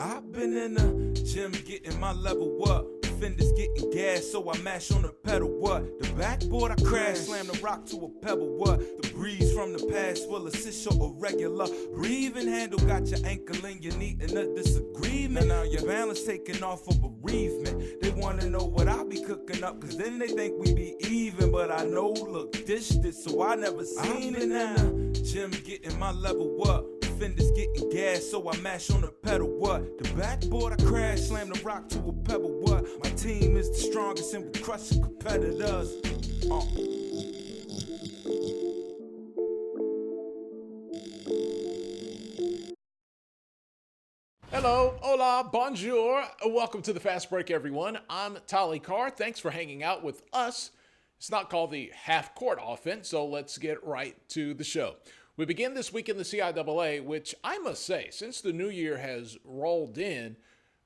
I've been in the gym getting my level up. Fenders getting gas, so I mash on the pedal. What? The backboard I crash, slam the rock to a pebble. What? The breeze from the past will assist your irregular breathing. Handle got your ankle in your knee in a disagreement. Now your balance taking off for bereavement. They wanna know what I be cooking up, cause then they think we be even. But I know, look, dished it, so I never seen it now. Gym getting my level up. Fenders getting gas, so I mash on the pedal. What? The backboard I crash, slam the rock to a pebble. What? My team is the strongest and we crush the competitors. Hello, hola, bonjour. Welcome to the Fast Break, everyone. I'm Tolly Carr. Thanks for hanging out with us. It's not called the half-court offense, so let's get right to the show. We begin this week in the CIAA, which I must say, since the new year has rolled in,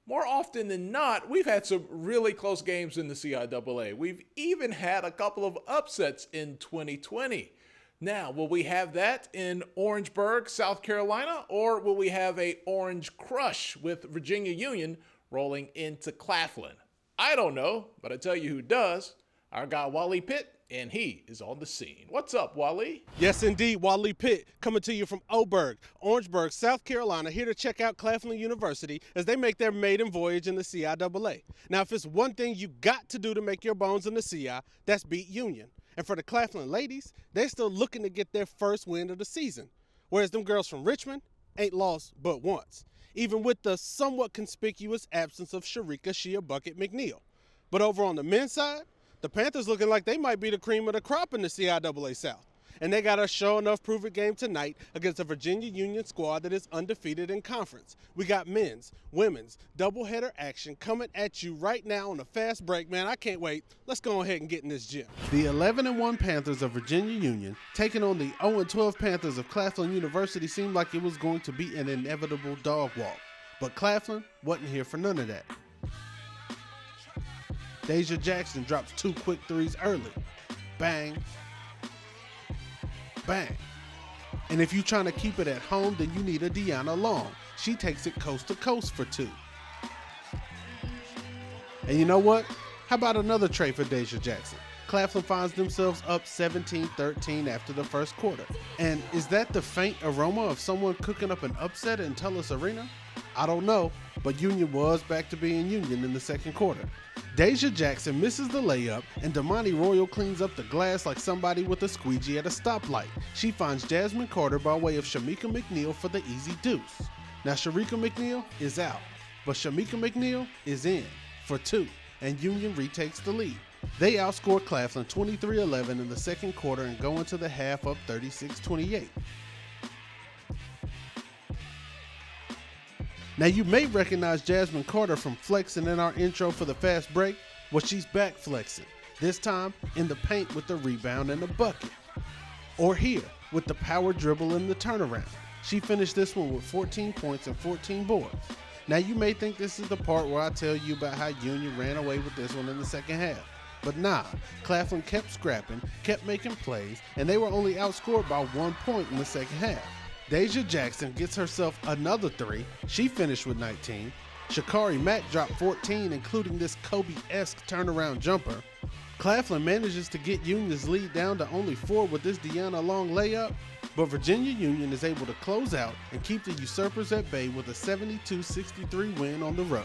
more often than not, we've had some really close games in the CIAA. We've even had a couple of upsets in 2020. Now, will we have that in Orangeburg, South Carolina, or will we have a orange crush with Virginia Union rolling into Claflin? I don't know, but I tell you who does. Our guy Wally Pitt, and he is on the scene. What's up, Wally? Yes, indeed, Wally Pitt, coming to you from Orangeburg, South Carolina, here to check out Claflin University as they make their maiden voyage in the CIAA. Now, if it's one thing you got to do to make your bones in the CI, that's beat Union. And for the Claflin ladies, they're still looking to get their first win of the season, whereas them girls from Richmond ain't lost but once, even with the somewhat conspicuous absence of Sharika McNeil. But over on the men's side, the Panthers looking like they might be the cream of the crop in the CIAA South. And they got a show enough prove it game tonight against a Virginia Union squad that is undefeated in conference. We got men's, women's, doubleheader action coming at you right now on the Fast Break. Man, I can't wait. Let's go ahead and get in this gym. The 11-1 Panthers of Virginia Union taking on the 0-12 Panthers of Claflin University seemed like it was going to be an inevitable dog walk. But Claflin wasn't here for none of that. Deja Jackson drops 2 quick threes early. Bang. Bang. And if you're trying to keep it at home, then you need a Deanna Long. She takes it coast to coast for 2. And you know what? How about another tray for Deja Jackson? Claflin finds themselves up 17-13 after the first quarter. And is that the faint aroma of someone cooking up an upset in Tullis Arena? I don't know, but Union was back to being Union in the second quarter. Deja Jackson misses the layup, and Damani Royal cleans up the glass like somebody with a squeegee at a stoplight. She finds Jasmine Carter by way of Sharika McNeal for the easy deuce. Now Sharika McNeal is out, but Sharika McNeal is in for 2, and Union retakes the lead. They outscore Claflin 23-11 in the second quarter and go into the half up 36-28. Now you may recognize Jasmine Carter from flexing in our intro for the Fast Break. Well, she's back flexing, this time in the paint with the rebound and the bucket. Or here, with the power dribble and the turnaround. She finished this one with 14 points and 14 boards. Now you may think this is the part where I tell you about how Union ran away with this one in the second half. But nah, Claflin kept scrapping, kept making plays, and they were only outscored by 1 point in the second half. Deja Jackson gets herself another 3. She finished with 19. Shakari Mack dropped 14, including this Kobe-esque turnaround jumper. Claflin manages to get Union's lead down to only 4 with this Deanna Long layup, but Virginia Union is able to close out and keep the Usurpers at bay with a 72-63 win on the road.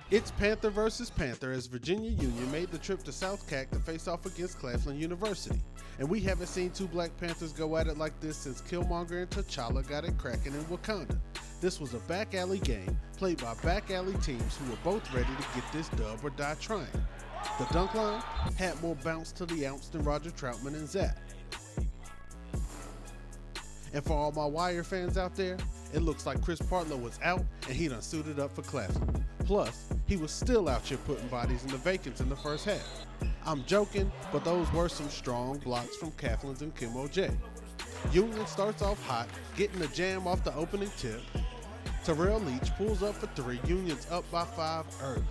It's Panther versus Panther as Virginia Union made the trip to South Cac to face off against Claflin University. And we haven't seen 2 Black Panthers go at it like this since Killmonger and T'Challa got it cracking in Wakanda. This was a back alley game played by back alley teams who were both ready to get this dub or die trying. The dunk line had more bounce to the ounce than Roger Troutman and Zach. And for all my Wire fans out there, it looks like Chris Partlow was out and he done suited up for Claflin. Plus, he was still out here putting bodies in the vacants in the first half. I'm joking, but those were some strong blocks from Claflin's and Kim O'J. Union starts off hot, getting the jam off the opening tip. Terrell Leach pulls up for 3, Union's up by 5 early.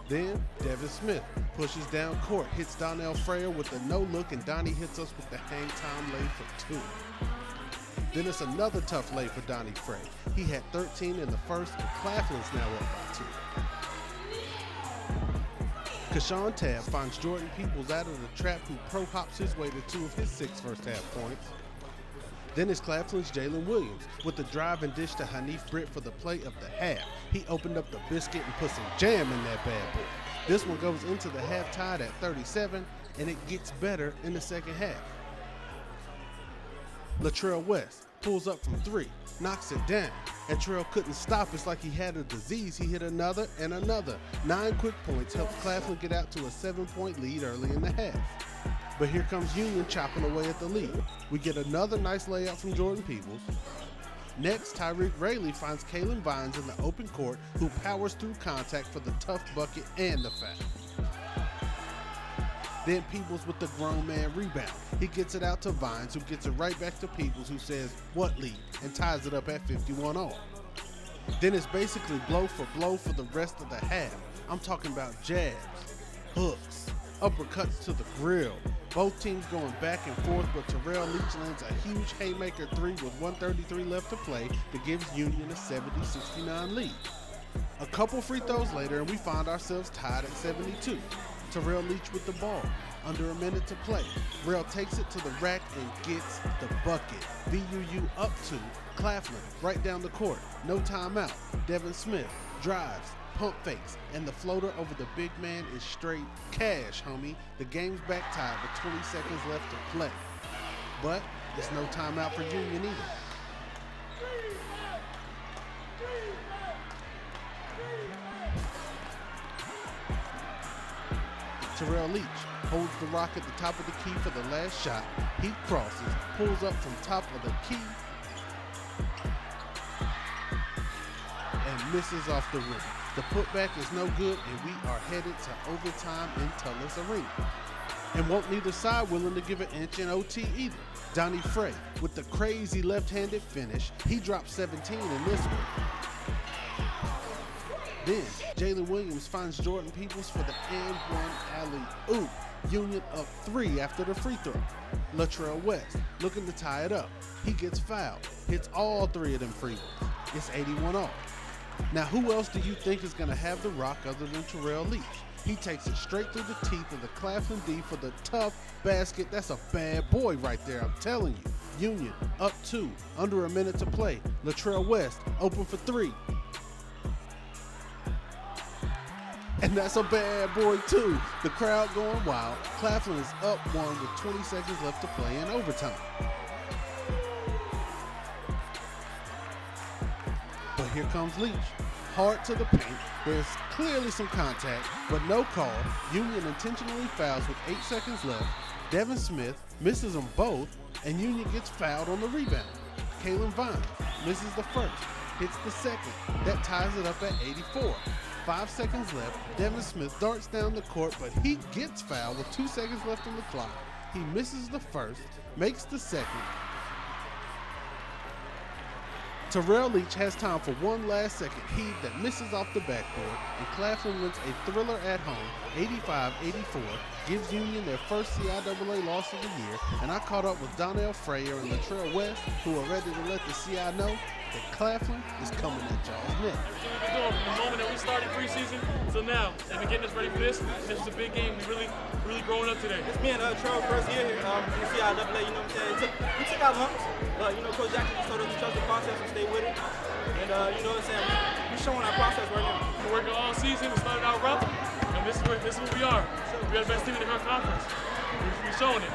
Then, Devin Smith pushes down court, hits Donnell Freyer with a no-look, and Donnie hits us with the hang time lay for 2. Then it's another tough lay for Donnie Frey. He had 13 in the first, and Claflin's now up by 2. Kashawn Tabb finds Jordan Peoples out of the trap, who pro hops his way to 2 of his 6 first half points. Then it's Claflin's Jalen Williams with the drive and dish to Hanif Britt for the play of the half. He opened up the biscuit and put some jam in that bad boy. This one goes into the half tied at 37, and it gets better in the second half. Latrell West pulls up from 3, knocks it down, and Terrell couldn't stop. It's like he had a disease. He hit another and another. 9 quick points helped Claflin get out to a 7-point lead early in the half. But here comes Union chopping away at the lead. We get another nice layup from Jordan Peoples. Next, Tyreek Rayleigh finds Kalen Vines in the open court, who powers through contact for the tough bucket and the foul. Then Peoples with the grown man rebound. He gets it out to Vines, who gets it right back to Peoples, who says, "What lead?" and ties it up at 51 all. Then it's basically blow for the rest of the half. I'm talking about jabs, hooks, uppercuts to the grill. Both teams going back and forth, but Terrell Leach lands a huge haymaker 3 with 1:33 left to play that gives Union a 70-69 lead. A couple free throws later, and we find ourselves tied at 72. Terrell Leach with the ball, under a minute to play. Rell takes it to the rack and gets the bucket. VUU up 2, Claflin right down the court, no timeout. Devin Smith drives, pump fakes, and the floater over the big man is straight cash, homie. The game's back tied with 20 seconds left to play. But there's no timeout for Union either. Terrell Leach holds the rock at the top of the key for the last shot. He crosses, pulls up from top of the key, and misses off the rim. The putback is no good, and we are headed to overtime in Tullis Arena. And won't neither side willing to give an inch in OT either. Donnie Frey with the crazy left-handed finish. He dropped 17 in this one. Then Jalen Williams finds Jordan Peoples for the and one alley-oop. Union up 3 after the free throw. Latrell West looking to tie it up. He gets fouled, hits all 3 of them free ones. It's 81 all. Now who else do you think is going to have the rock other than Terrell Leach? He takes it straight through the teeth of the Claflin D for the tough basket. That's a bad boy right there, I'm telling you. Union up 2, under a minute to play. Latrell West open for 3. And that's a bad boy too. The crowd going wild. Claflin is up 1 with 20 seconds left to play in overtime. But here comes Leach. Hard to the paint. There's clearly some contact, but no call. Union intentionally fouls with 8 seconds left. Devin Smith misses them both, and Union gets fouled on the rebound. Kalen Vines misses the first, hits the second. That ties it up at 84. 5 seconds left. Devin Smith darts down the court, but he gets fouled with 2 seconds left on the clock. He misses the first, makes the second. Terrell Leach has time for one last second heave that misses off the backboard, and Claflin wins a thriller at home, 85-84, gives Union their first CIAA loss of the year, and I caught up with Donnell Frayer and Latrell West, who are ready to let the CI know that Claflin is coming at y'all's neck. From the moment that we started preseason till now, and been getting us ready for this. This is a big game. We really growing up today. It's me and Terrell first year here in the CIAA, you know what I'm saying? We took our lumps, but, Coach Jackson just told us to trust the process and stay with it. And, you know what I'm saying? We're showing our process right now. We're working all season. We started out rough, and this is what we are. We are the best team in the conference. We're showing it.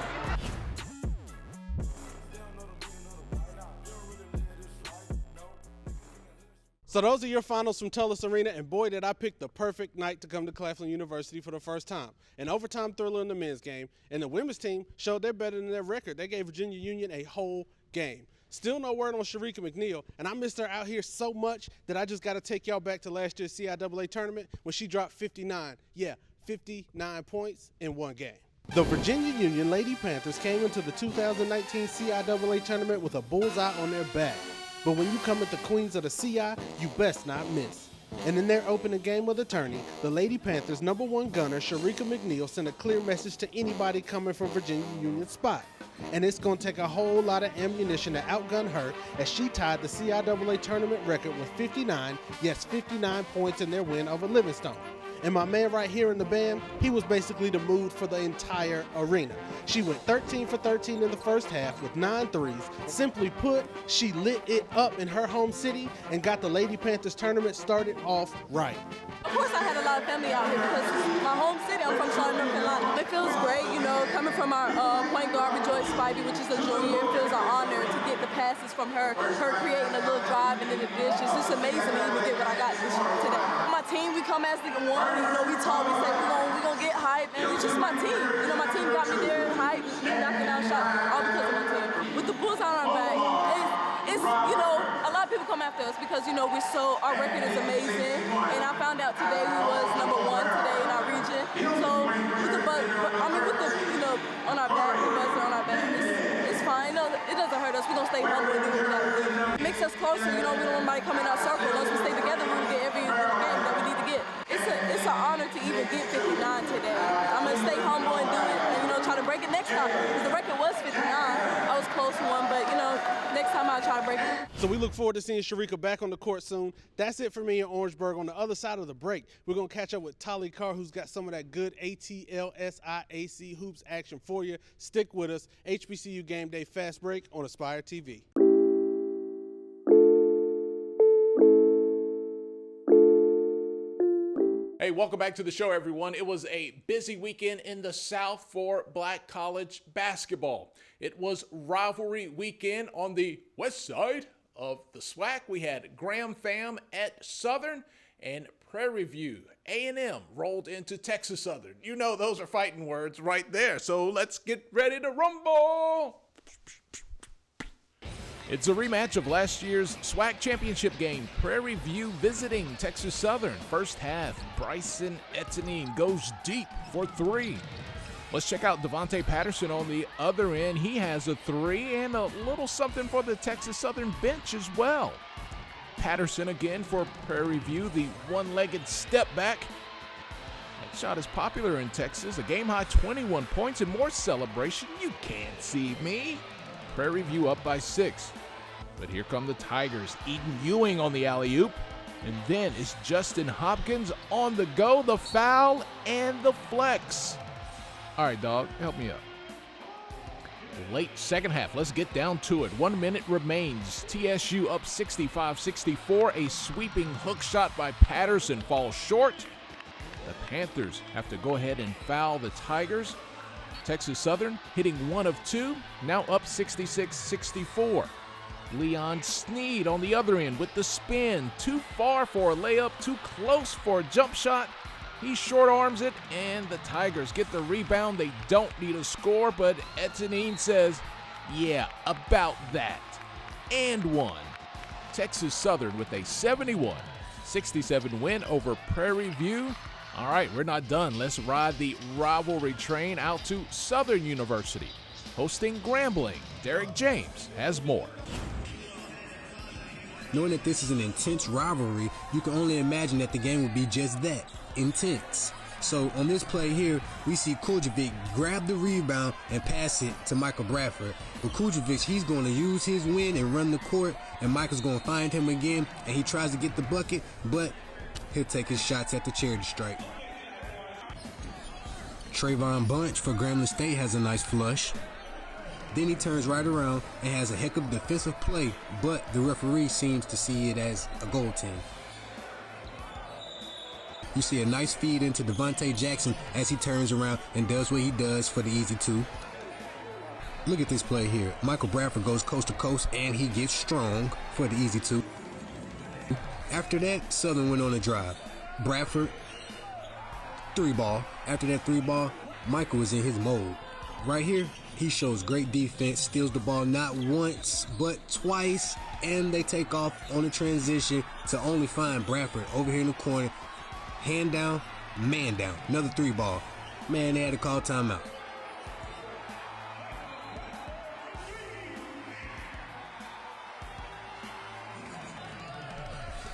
So those are your finals from Tullis Arena, and boy, did I pick the perfect night to come to Claflin University for the first time. An overtime thriller in the men's game, and the women's team showed they're better than their record. They gave Virginia Union a whole game. Still no word on Sharika McNeil, and I missed her out here so much that I just got to take y'all back to last year's CIAA tournament when she dropped 59. Yeah, 59 points in one game. The Virginia Union Lady Panthers came into the 2019 CIAA tournament with a bullseye on their back. But when you come at the queens of the CI, you best not miss. And in their opening game of the tourney, the Lady Panthers' #1 gunner, Sharika McNeil, sent a clear message to anybody coming from Virginia Union's spot. and it's going to take a whole lot of ammunition to outgun her as she tied the CIAA tournament record with 59, yes 59 points in their win over Livingstone. And my man right here in the band, he was basically the mood for the entire arena. She went 13 for 13 in the first half with 9 threes. Simply put, she lit it up in her home city and got the Lady Panthers tournament started off right. Of course I had a lot of family out here because my home city, I'm from Charlotte, North Carolina. It feels great, you know, coming from our point guard, Rejoice Spivey, which is a junior. It feels an honor to get the passes from her creating a little drive and then the dish. It's just amazing to even get what I got today. My team, we come as the one. You know, we talk, we say we gonna get hype, and it's just my team. You know, my team got me there, hype, knocking down shots, all because of my team. With the Bulls on our back, it's you know, a lot of people come after us because, you know, our record is amazing, and I found out today we was #1 today in our region. So with the you know, on our back, the buzzer on our back, it's fine. No, it doesn't hurt us. We're gonna stay humble and do what we gotta do. It makes us closer, you know, we don't want anybody coming out circle. Once we stay together, we will get every little game that we need to get. It's an honor to even get 59 today. I'm gonna stay humble and do it, and, you know, try to break it next time. Because the record was 59. I was close to one, but, you know, next time I'll try to break it. So we look forward to seeing Sharika back on the court soon. That's it for me in Orangeburg. On the other side of the break, we're gonna catch up with Tali Carr, who's got some of that good ATL SIAC hoops action for you. Stick with us. HBCU Gameday Fastbreak on Aspire TV. Hey, welcome back to the show, everyone. It was a busy weekend in the South for Black college basketball. It was rivalry weekend on the west side of the SWAC. We had Graham Fam at Southern and Prairie View. A&M rolled into Texas Southern. You know those are fighting words right there. So let's get ready to rumble. It's a rematch of last year's SWAC championship game. Prairie View visiting Texas Southern. First half, Bryson Etienne goes deep for 3. Let's check out Devontae Patterson on the other end. He has a 3 and a little something for the Texas Southern bench as well. Patterson again for Prairie View, the one-legged step back. That shot is popular in Texas. A game-high 21 points and more celebration. You can't see me. Prairie View up by 6. But here come the Tigers. Eden Ewing on the alley-oop. And then it's Justin Hopkins on the go, the foul, and the flex. All right, dog, help me up. Late second half, let's get down to it. 1 minute remains. TSU up 65-64. A sweeping hook shot by Patterson falls short. The Panthers have to go ahead and foul the Tigers. Texas Southern hitting 1 of 2, now up 66-64. Leon Sneed on the other end with the spin. Too far for a layup, too close for a jump shot. He short arms it, and the Tigers get the rebound. They don't need a score, but Etienne says, yeah, about that. And 1. Texas Southern with a 71-67 win over Prairie View. All right, we're not done. Let's ride the rivalry train out to Southern University. Hosting Grambling, Derek James has more. Knowing that this is an intense rivalry, you can only imagine that the game will be just that, intense. So on this play here, we see Kujovic grab the rebound and pass it to Michael Bradford. But Kujovic, he's going to use his win and run the court, and Michael's going to find him again, and he tries to get the bucket, but he'll take his shots at the charity stripe. Trayvon Bunch for Grambling State has a nice flush. Then he turns right around and has a heck of defensive play, but the referee seems to see it as a goaltend. You see a nice feed into Devontae Jackson as he turns around and does what he does for the easy 2. Look at this play here. Michael Bradford goes coast to coast and he gets strong for the easy 2. After that, Southern went on a drive. Bradford, 3-ball. After that 3-ball, Michael is in his mode. Right here, he shows great defense, steals the ball not once, but twice, and they take off on a transition to only find Bradford over here in the corner. Hand down, man down. Another 3-ball. Man, they had to call timeout.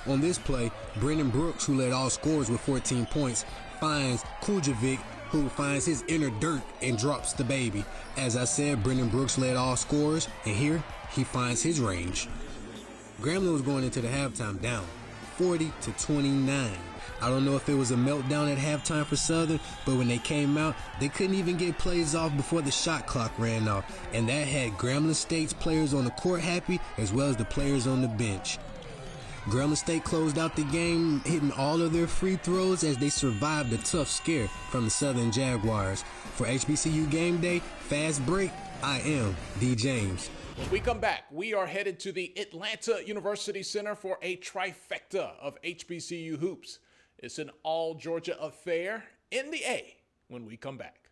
On this play, Brendan Brooks, who led all scorers with 14 points, finds Kujovic, who finds his inner dirt and drops the baby. As I said, Brendan Brooks led all scorers, and here he finds his range. Grambling was going into the halftime down 40-29. I don't know if it was a meltdown at halftime for Southern, but when they came out, they couldn't even get plays off before the shot clock ran off, and that had Grambling State's players on the court happy as well as the players on the bench. Grambling State closed out the game, hitting all of their free throws as they survived a tough scare from the Southern Jaguars. For HBCU Gameday Fastbreak, I am D. James. When we come back, we are headed to the Atlanta University Center for a trifecta of HBCU hoops. It's an all-Georgia affair in the A when we come back.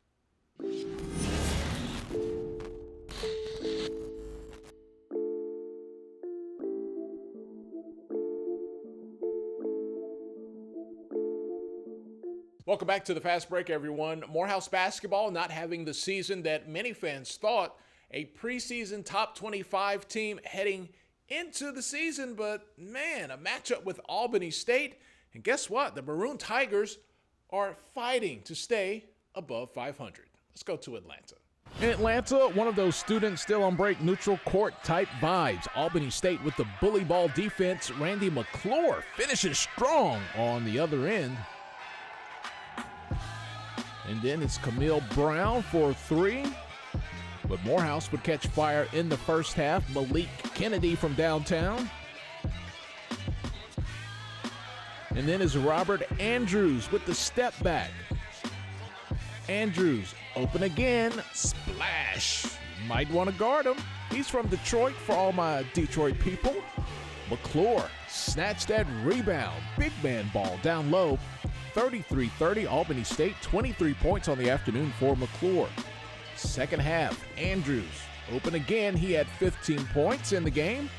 Welcome back to the Fast Break, everyone. Morehouse basketball not having the season that many fans thought. A preseason top 25 team heading into the season, but man, a matchup with Albany State. And guess what? The Maroon Tigers are fighting to stay above 500. Let's go to Atlanta. In Atlanta, one of those students still on break, neutral court type vibes. Albany State with the bully ball defense. Randy McClure finishes strong on the other end. And then it's Camille Brown for three. But Morehouse would catch fire in the first half. Malik Kennedy from downtown. And then is Robert Andrews with the step back. Andrews open again. Splash. Might want to guard him. He's from Detroit for all my Detroit people. McClure snatched that rebound. Big man ball down low. 33-30 Albany State. 23 points on the afternoon for McClure. Second half, Andrews open again. He had 15 points in the game.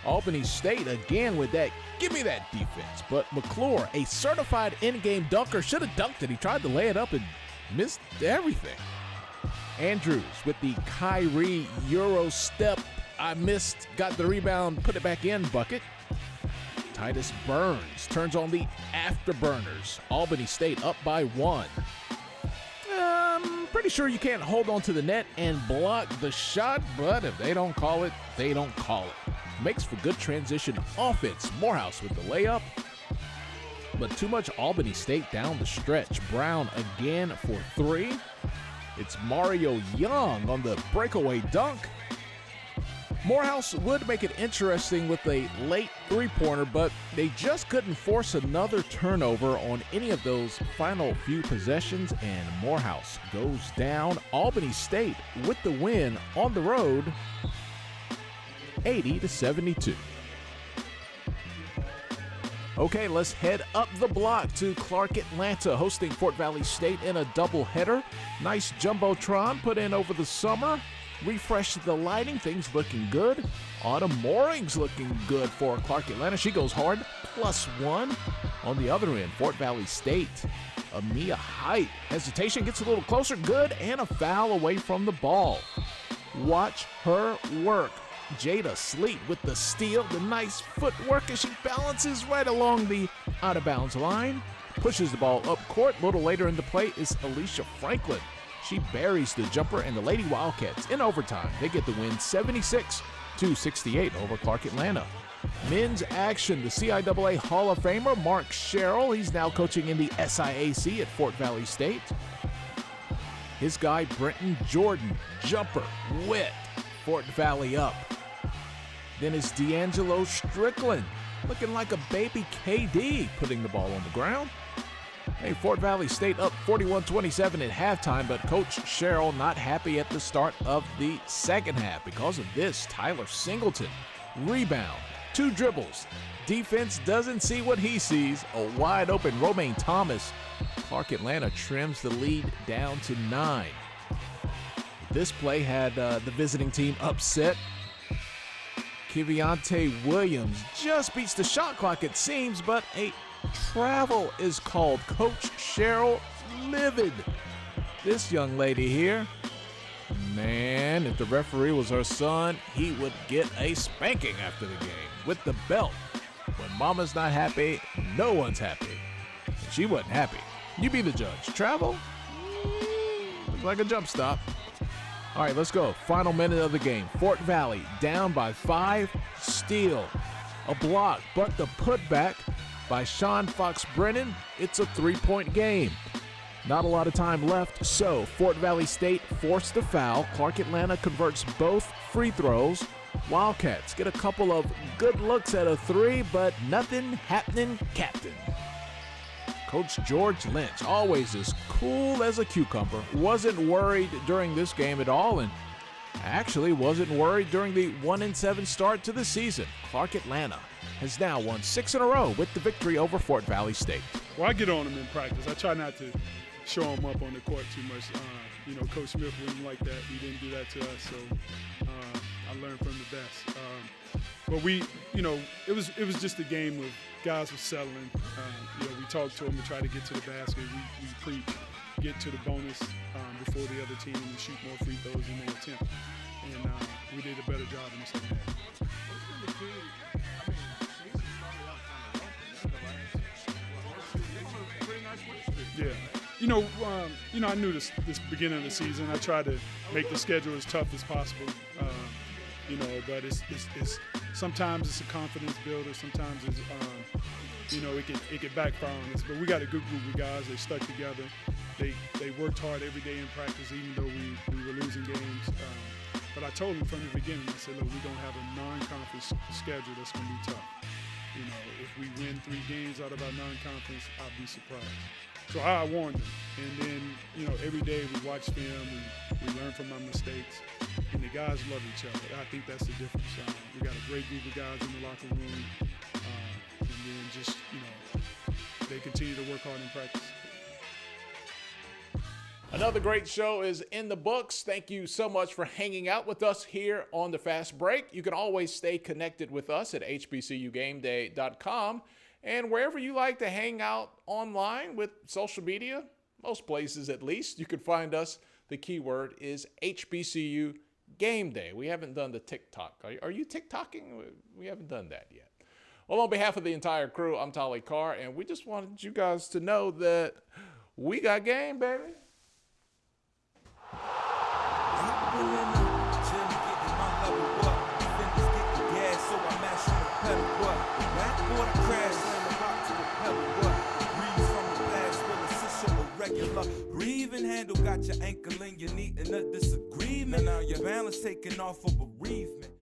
Albany State again with that, give me that defense. But McClure, a certified in-game dunker, should have dunked it. He tried to lay it up and missed everything. Andrews with the Kyrie Euro step. I missed, got the rebound, put it back in bucket. Titus Burns turns on the afterburners. Albany State up by one. I'm pretty sure you can't hold on to the net and block the shot, but if they don't call it, they don't call it. Makes for good transition offense. Morehouse with the layup, but too much Albany State down the stretch. Brown again for three. It's Mario Young on the breakaway dunk. Morehouse would make it interesting with a late three-pointer, but they just couldn't force another turnover on any of those final few possessions, and Morehouse goes down. Albany State with the win on the road, 80-72. Okay, let's head up the block to Clark Atlanta, hosting Fort Valley State in a doubleheader. Nice jumbotron put in over the summer. Refresh the lighting, things looking good. Autumn Moorings looking good for Clark Atlanta. She goes hard, +1. On the other end, Fort Valley State. Amia Height. Hesitation gets a little closer, good, and a foul away from the ball. Watch her work. Jada Sleet with the steal, the nice footwork as she balances right along the out-of-bounds line. Pushes the ball up court. A little later in the play is Alicia Franklin. She buries the jumper, and the Lady Wildcats in overtime. They get the win 76-68 over Clark Atlanta. Men's action, the CIAA Hall of Famer Mark Sherrill. He's now coaching in the SIAC at Fort Valley State. His guy Brenton Jordan, jumper, wet, Fort Valley up. Then it's D'Angelo Strickland, looking like a baby KD, putting the ball on the ground. Hey, Fort Valley State up 41-27 at halftime, but Coach Sherrill not happy at the start of the second half. Because of this, Tyler Singleton, rebound, 2 dribbles. Defense doesn't see what he sees. A wide open Romaine Thomas. Clark Atlanta trims the lead down to 9. This play had the visiting team upset. Kiviante Williams just beats the shot clock, it seems, but a travel is called. Coach Sherrill livid. This young lady here, man, if the referee was her son, he would get a spanking after the game with the belt. When mama's not happy, no one's happy. And she wasn't happy. You be the judge. Travel? Looks like a jump stop. All right, let's go. Final minute of the game. Fort Valley down by 5. Steal. A block, but the putback by Sean Fox Brennan. It's a 3-point game. Not a lot of time left, so Fort Valley State forced the foul. Clark Atlanta converts both free throws. Wildcats get a couple of good looks at a 3, but nothing happening, Captain. Coach George Lynch, always as cool as a cucumber, wasn't worried during this game at all, and actually wasn't worried during the 1-7 start to the season. Clark Atlanta has now won 6 in a row with the victory over Fort Valley State. Well, I get on them in practice. I try not to show them up on the court too much. Coach Smith wouldn't like that. He didn't do that to us, so I learned from the best. But it was just a game of guys were settling. We talked to them to try to get to the basket. We preach, get to the bonus before the other team and shoot more free throws than they attempt. And we did a better job in the second half. Yeah. I knew this beginning of the season. I tried to make the schedule as tough as possible. But it's sometimes it's a confidence builder. Sometimes it's it can backfire on us. But we got a good group of guys. They stuck together. They worked hard every day in practice, even though we were losing games. But I told them from the beginning, I said, look, we're going to have a non-conference schedule that's going to be tough. If we win 3 games out of our non-conference, I'll be surprised. So I warned them. And then, every day we watch film, we learn from our mistakes, and the guys love each other. I think that's the difference. We got a great group of guys in the locker room, and then just, they continue to work hard in practice. Another great show is in the books. Thank you so much for hanging out with us here on the Fast Break. You can always stay connected with us at HBCUGameday.com and wherever you like to hang out online with social media, most places at least, you can find us. The keyword is HBCU Game Day. We haven't done the TikTok. Are you TikToking? We haven't done that yet. Well, on behalf of the entire crew, I'm Tolly Carr, and we just wanted you guys to know that we got game, baby. Breathing handle got your ankle and your knee in a disagreement. Now your balance taking off for bereavement.